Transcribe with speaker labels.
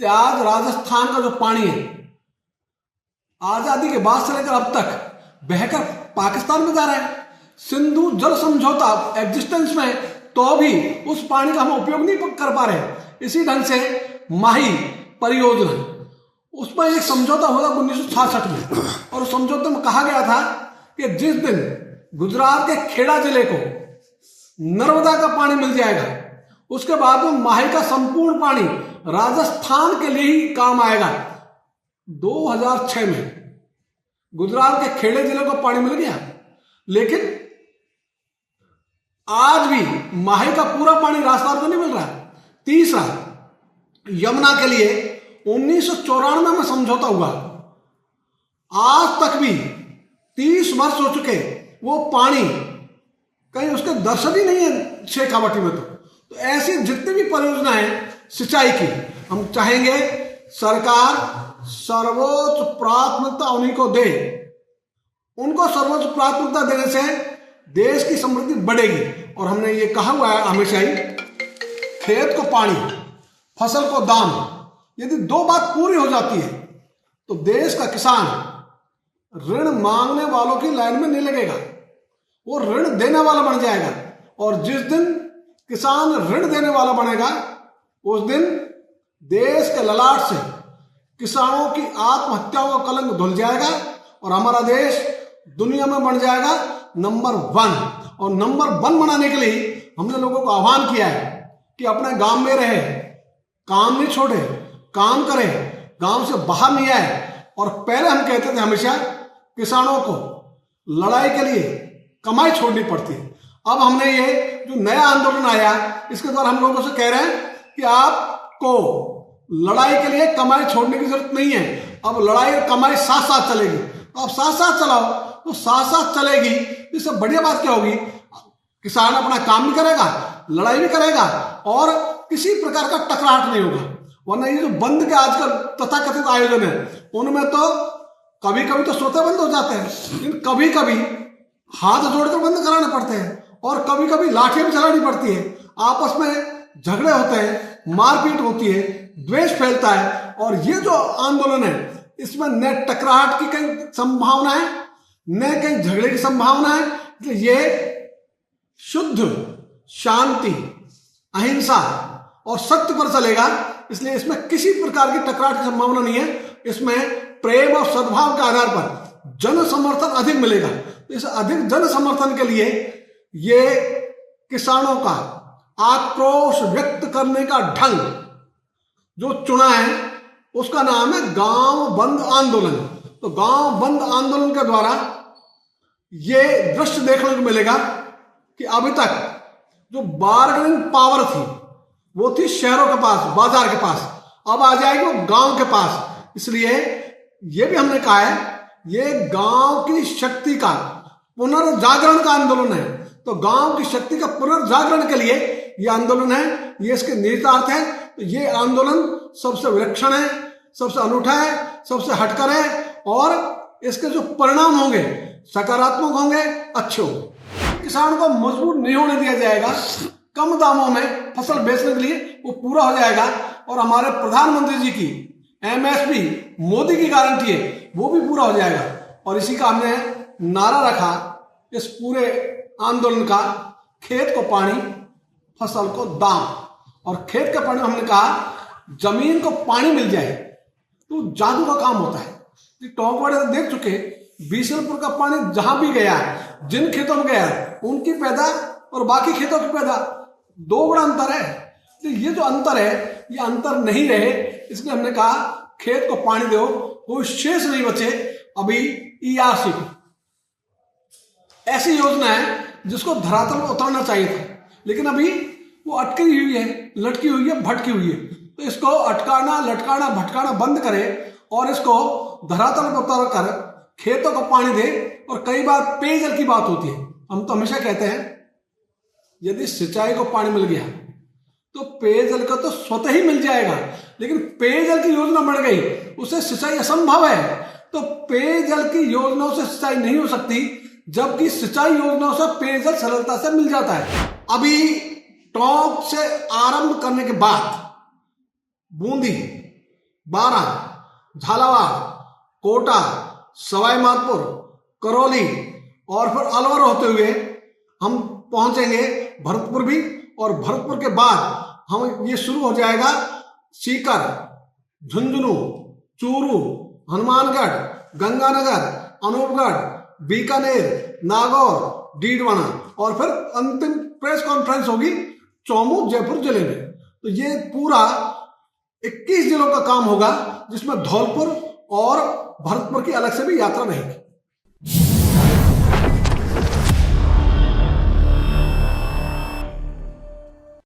Speaker 1: आज राजस्थान का जो पानी है आजादी के बाद से लेकर अब तक बहकर पाकिस्तान में जा रहा है। सिंधु जल समझौता एग्जिस्टेंस में तो भी उस पानी का हम उपयोग नहीं कर पा रहे। इसी ढंग से माही परियोजना, उसमें एक समझौता हुआ था 1966 में, और उस समझौते में कहा गया था कि जिस दिन गुजरात के खेड़ा जिले को नर्मदा का पानी मिल जाएगा उसके बाद में माही का संपूर्ण पानी राजस्थान के लिए ही काम आएगा। 2006 में गुजरात के खेड़े जिले को पानी मिल गया, लेकिन आज भी माही का पूरा पानी राजस्थान को नहीं मिल रहा है। तीसरा, यमुना के लिए 1994 में समझौता हुआ, आज तक भी 30 वर्ष हो चुके, वो पानी कहीं उसके दर्शन ही नहीं है शेखावाटी में। तो ऐसी जितनी भी परियोजनाएं सिंचाई की, हम चाहेंगे सरकार सर्वोच्च प्राथमिकता उन्हीं को दे। उनको सर्वोच्च प्राथमिकता देने से देश की समृद्धि बढ़ेगी। और हमने ये कहा हुआ है हमेशा ही, खेत को पानी, फसल को दाम, यदि दो बात पूरी हो जाती है तो देश का किसान ऋण मांगने वालों की लाइन में नहीं लगेगा, वो ऋण देने वाला बन जाएगा। और जिस दिन किसान ऋण देने वाला बनेगा उस दिन देश के ललाट से किसानों की आत्महत्याओं का कलंक धुल जाएगा और हमारा देश दुनिया में बन जाएगा नंबर 1। और नंबर 1 बनाने के लिए हमने लोगों को आह्वान किया है कि अपने गांव में रहे, काम नहीं छोड़े, काम करे, गांव से बाहर नहीं आए। और पहले हम कहते थे हमेशा किसानों को लड़ाई के लिए कमाई छोड़नी पड़ती है। अब हमने ये जो नया आंदोलन आया इसके द्वारा हम लोगों से कह रहे हैं कि आपको लड़ाई के लिए कमाई छोड़ने की जरूरत नहीं है। अब लड़ाई और कमाई साथ साथ चलेगी। तो आप साथ साथ चलाओ तो साथ साथ चलेगी। इससे बढ़िया बात क्या होगी, किसान अपना काम भी करेगा, लड़ाई भी करेगा और किसी प्रकार का टकराहट नहीं होगा। वरना ये जो बंद के आजकल तथाकथित आयोजन है उनमें तो कभी कभी तो सोते बंद हो जाते हैं, लेकिन कभी कभी हाथ जोड़कर बंद कराने पड़ते हैं और कभी कभी लाठियां भी चलानी पड़ती है। आपस में झगड़े होते हैं, मारपीट होती है, द्वेष फैलता है। और ये जो आंदोलन है इसमें न टकराहट की कहीं संभावना है, न कहीं झगड़े की संभावना है। इसलिए ये शुद्ध शांति, अहिंसा और सत्य पर चलेगा। इसलिए इसमें किसी प्रकार की टकराहट की संभावना नहीं है। इसमें प्रेम और सद्भाव के आधार पर जन समर्थन अधिक मिलेगा। तो इस अधिक जन समर्थन के लिए ये किसानों का आक्रोश व्यक्त करने का ढंग जो चुना है उसका नाम है गांव बंद आंदोलन। तो गांव बंद आंदोलन के द्वारा ये दृश्य देखने को मिलेगा कि अभी तक जो बार्गेनिंग पावर थी वो थी शहरों के पास, बाजार के पास, अब आ जाएगी वो गांव के पास। इसलिए ये भी हमने कहा है ये गांव की शक्ति का पुनर्जागरण का आंदोलन है। तो गांव की शक्ति का पुनर्जागरण के लिए ये आंदोलन है, ये इसके निहितार्थ है। तो ये आंदोलन सबसे विलक्षण है, सबसे अनूठा है, सबसे हटकर है और इसके जो परिणाम होंगे सकारात्मक होंगे, अच्छे होंगे। किसान को मजबूर नहीं होने दिया जाएगा, कम दामों में फसल बेचने के लिए वो पूरा हो जाएगा। और हमारे प्रधानमंत्री जी की MSP मोदी की गारंटी है वो भी पूरा हो जाएगा। और इसी का हमने नारा रखा इस पूरे आंदोलन का, खेत को पानी, फसल को दाम। और खेत का पानी हमने कहा जमीन को पानी मिल जाए तो जादू का काम होता है। टॉप वाले देख चुके, बीसलपुर का पानी जहां भी गया, जिन खेतों में गया उनकी पैदा और बाकी खेतों की पैदा 2 गुना अंतर है। तो ये जो अंतर है ये अंतर नहीं रहे, इसलिए हमने कहा खेत को पानी दो, कोई शेष नहीं बचे। अभी ERC ऐसी योजना है जिसको धरातल पर उतारना चाहिए था, लेकिन अभी वो अटकी हुई है, लटकी हुई है, भटकी हुई है। तो इसको अटकाना, लटकाना, भटकाना बंद करे और इसको धरातल पर उतार कर खेतों को पानी दे। और कई बार पेयजल की बात होती है, हम तो हमेशा कहते हैं यदि सिंचाई को पानी मिल गया तो पेयजल का तो स्वतः ही मिल जाएगा, लेकिन पेयजल की योजना बढ़ गई उससे सिंचाई असंभव है। तो पेयजल की योजनाओं से सिंचाई नहीं हो सकती, जबकि सिंचाई योजनाओं से पेयजल सरलता से मिल जाता है। अभी टोंक से आरंभ करने के बाद बूंदी, 12 झालावाड़, कोटा, सवाई माधोपुर, करौली और फिर अलवर होते हुए हम पहुंचेंगे भरतपुर भी, और भरतपुर के बाद हम ये शुरू हो जाएगा सीकर, झुंझुनू, चूरू, हनुमानगढ़, गंगानगर, अनूपगढ़, बीकानेर, नागौर, डीडवाना, और फिर अंतिम प्रेस कॉन्फ्रेंस होगी चौमू जयपुर जिले में। तो ये पूरा 21 जिलों का काम होगा, जिसमें धौलपुर और भरतपुर की अलग से भी यात्रा रहेगी।